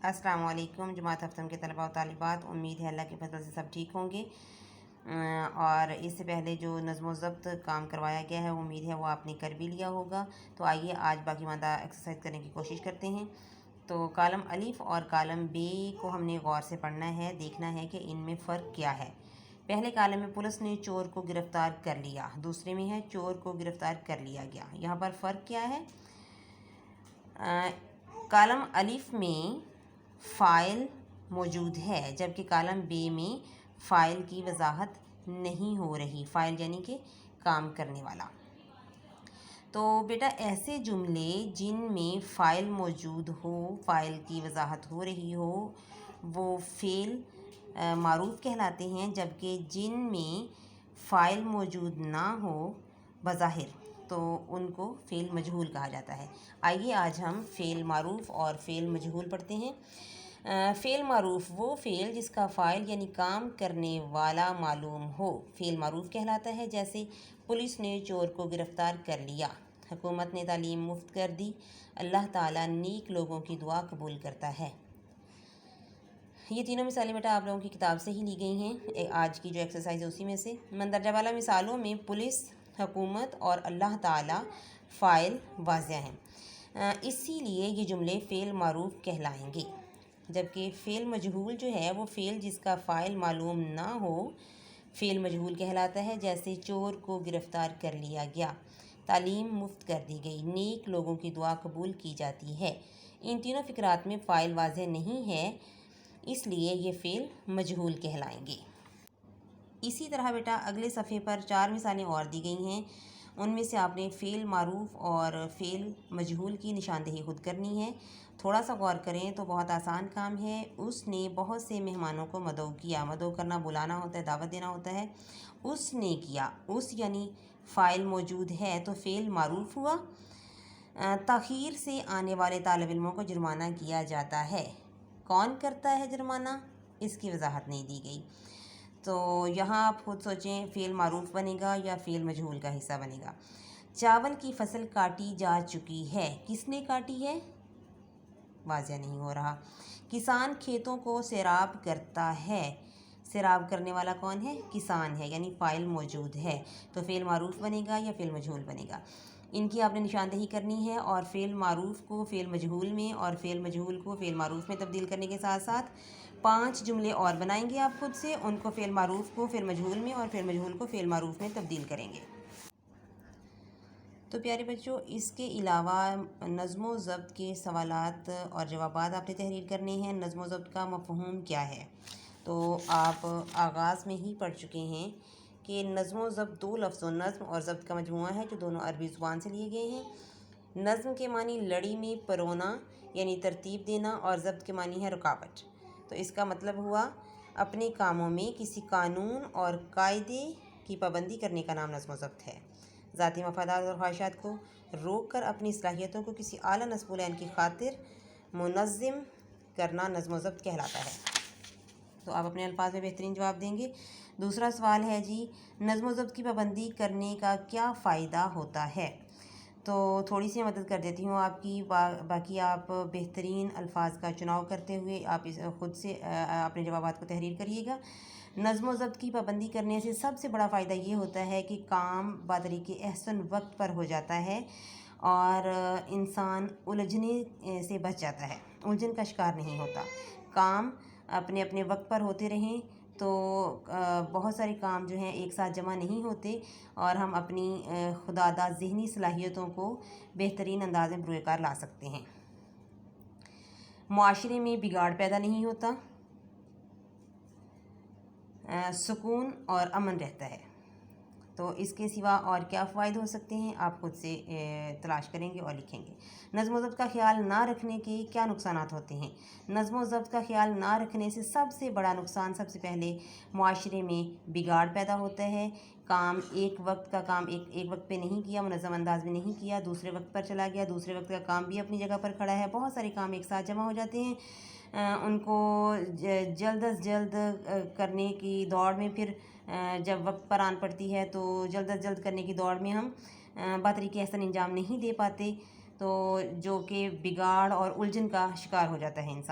अस्सलाम वालेकुम जमात हफ्तम के तलबा और तालिबात। उम्मीद है अल्लाह के फजल से सब ठीक होंगे। और इससे पहले जो नज़्म व ज़ब्त काम करवाया गया है, उम्मीद है वो आपने कर भी लिया होगा। तो आइए आज बाकी मादा एक्सरसाइज करने की कोशिश करते हैं। तो कालम अलिफ और कालम बे को हमने गौर से पढ़ना है, देखना है कि इनमें फ़र्क क्या है। पहले कालम में पुलिस ने चोर को गिरफ़्तार कर लिया, दूसरे में है चोर को गिरफ़्तार कर लिया गया। यहाँ पर फ़र्क क्या है? कालम अलिफ में फ़ाइल मौजूद है, जबकि कालम बे में फ़ाइल की वजाहत नहीं हो रही। फ़ाइल यानी कि काम करने वाला। तो बेटा ऐसे जुमले जिनमें फ़ाइल मौजूद हो, फ़ाइल की वजाहत हो रही हो, वो फ़ेल मारूफ़ कहलाते हैं, जबकि जिनमें फ़ाइल मौजूद ना हो बज़ाहिर तो उनको फ़ेल मजहूल कहा जाता है। आइए आज हम फ़ेल मारूफ़ और फ़ेल मजहूल पढ़ते हैं। फ़ेल मारूफ़ वो फ़ेल जिसका फ़ाइल यानी काम करने वाला मालूम हो, फ़ेल मारूफ़ कहलाता है। जैसे पुलिस ने चोर को गिरफ़्तार कर लिया, हुकूमत ने तालीम मुफ्त कर दी, अल्लाह ताला नेक लोगों की दुआ कबूल करता है। ये तीनों मिसालें बेटा आप लोगों की किताब से ही ली गई हैं। आज की जो एक्सरसाइज है उसी में से। मंदरजा वाला मिसालों में पुलिस, हुकूमत और अल्लाह ताला फ़ाइल वाज़िह हैं, इसीलिए ये जुमले फ़ेल मारूफ़ कहलाएंगे। जबकि फ़ेल मजहूल जो है वो फ़ेल जिसका फ़ाइल मालूम ना हो फ़ेल मजहूल कहलाता है। जैसे चोर को गिरफ़्तार कर लिया गया, तालीम मुफ्त कर दी गई, नेक लोगों की दुआ कबूल की जाती है। इन तीनों फ़िक्रात में फ़ाइल वाज़िह नहीं है, इसलिए ये फ़ेल मजहूल कहलाएंगे। इसी तरह बेटा अगले सफ़े पर 4 मिसालें और दी गई हैं। उनमें से आपने फ़ेल मारूफ़ और फ़ेल मजहूल की निशानदेही खुद करनी है। थोड़ा सा गौर करें तो बहुत आसान काम है। उसने बहुत से मेहमानों को मदऊ किया। मदऊ करना बुलाना होता है, दावत देना होता है। उसने किया, उस यानी फ़ाइल मौजूद है तो फ़ेल मारूफ़ हुआ। ताख़ीर से आने वाले तालिब इल्मों को जुर्माना किया जाता है। कौन करता है जुर्माना, इसकी वजाहत नहीं दी गई। तो यहाँ आप खुद सोचें फ़ेल मारूफ़ बनेगा या फ़ेल मजहूल का हिस्सा बनेगा। चावल की फसल काटी जा चुकी है, किसने काटी है? वाज़िह नहीं हो रहा। किसान खेतों को सैराब करता है, सैराब करने वाला कौन है? किसान है, यानी फ़ाइल मौजूद है। तो फ़ेल मारूफ़ बनेगा या फ़ेल मजहूल बनेगा? इनकी आपने निशानदेही करनी है और फ़ेल मारूफ़ को फ़ेल मजहूल में और फ़ेल मजहूल को फ़ेल मारूफ़ में तब्दील करने के साथ साथ 5 जुमले और बनाएंगे आप खुद से। उनको फ़ेल मारूफ़ को फ़ेल मजहूल में और फ़ेल मजहूल को फ़ेल मारूफ़ में तब्दील करेंगे। तो प्यारे बच्चों, इसके अलावा नज़्म व ज़ब्त के सवालात और जवाबात आपने तहरीर करने हैं। नज़्म व ज़ब्त का मफ़हूम क्या है? तो आप आगाज़ में ही पढ़ चुके हैं कि नज़्म व ज़ब्त दो लफ्ज़ों नज़्म और ज़ब्त का मजमुआ है, जो दोनों अरबी ज़ुबान से लिए गए हैं। नज़्म के मानी लड़ी में परोना यानी तरतीब देना, और ज़ब्त के मानी है रुकावट। तो इसका मतलब हुआ अपने कामों में किसी कानून और कायदे की पाबंदी करने का नाम नज़्म व ज़ब्त है। ज़ाती मफादात और ख्वाहिशात को रोक कर अपनी सलाहियतों को किसी आला नस्बुलैन की खातिर मुनज़्ज़म करना नज़्म व ज़ब्त कहलाता है। तो आप अपने अल्फाज में बेहतरीन जवाब देंगे। दूसरा सवाल है जी, नज़्म व ज़ब्त की पाबंदी करने का क्या फ़ायदा होता है? तो थोड़ी सी मदद कर देती हूँ आपकी। बाकी आप बेहतरीन अल्फाज का चुनाव करते हुए आप इस खुद से अपने जवाबात को तहरीर करिएगा। नज़्म व ज़ब्त की पाबंदी करने से सबसे बड़ा फ़ायदा ये होता है कि काम बातरीके अहसन वक्त पर हो जाता है और इंसान उलझने से बच जाता है, उलझन का शिकार नहीं होता। काम अपने अपने वक्त पर होते रहें तो बहुत सारे काम जो हैं एक साथ जमा नहीं होते और हम अपनी खुदादा ज़हनी सलाहियतों को बेहतरीन अंदाज में बरूए कार ला सकते हैं। मुआशरे में बिगाड़ पैदा नहीं होता, सुकून और अमन रहता है। तो इसके सिवा और क्या फ़ायदे हो सकते हैं, आप खुद से तलाश करेंगे और लिखेंगे। नज़्म व ज़ब्त का ख्याल ना रखने के क्या नुकसानात होते हैं? नज़्म व ज़ब्त का ख्याल ना रखने से सबसे बड़ा नुकसान सबसे पहले मुआशरे में बिगाड़ पैदा होता है। काम एक वक्त का काम एक वक्त पे नहीं किया, मुनज़्ज़म अंदाज में नहीं किया, दूसरे वक्त पर चला गया, दूसरे वक्त का काम भी अपनी जगह पर खड़ा है। बहुत सारे काम एक साथ जमा हो जाते हैं, उनको जल्द अज जल्द करने की दौड़ में फिर जब वक्त पर आन पड़ती है तो जल्द अज जल्द करने की दौड़ में हम बातरीके अहसन अंजाम नहीं दे पाते, तो जो कि बिगाड़ और उलझन का शिकार हो जाता है इंसान।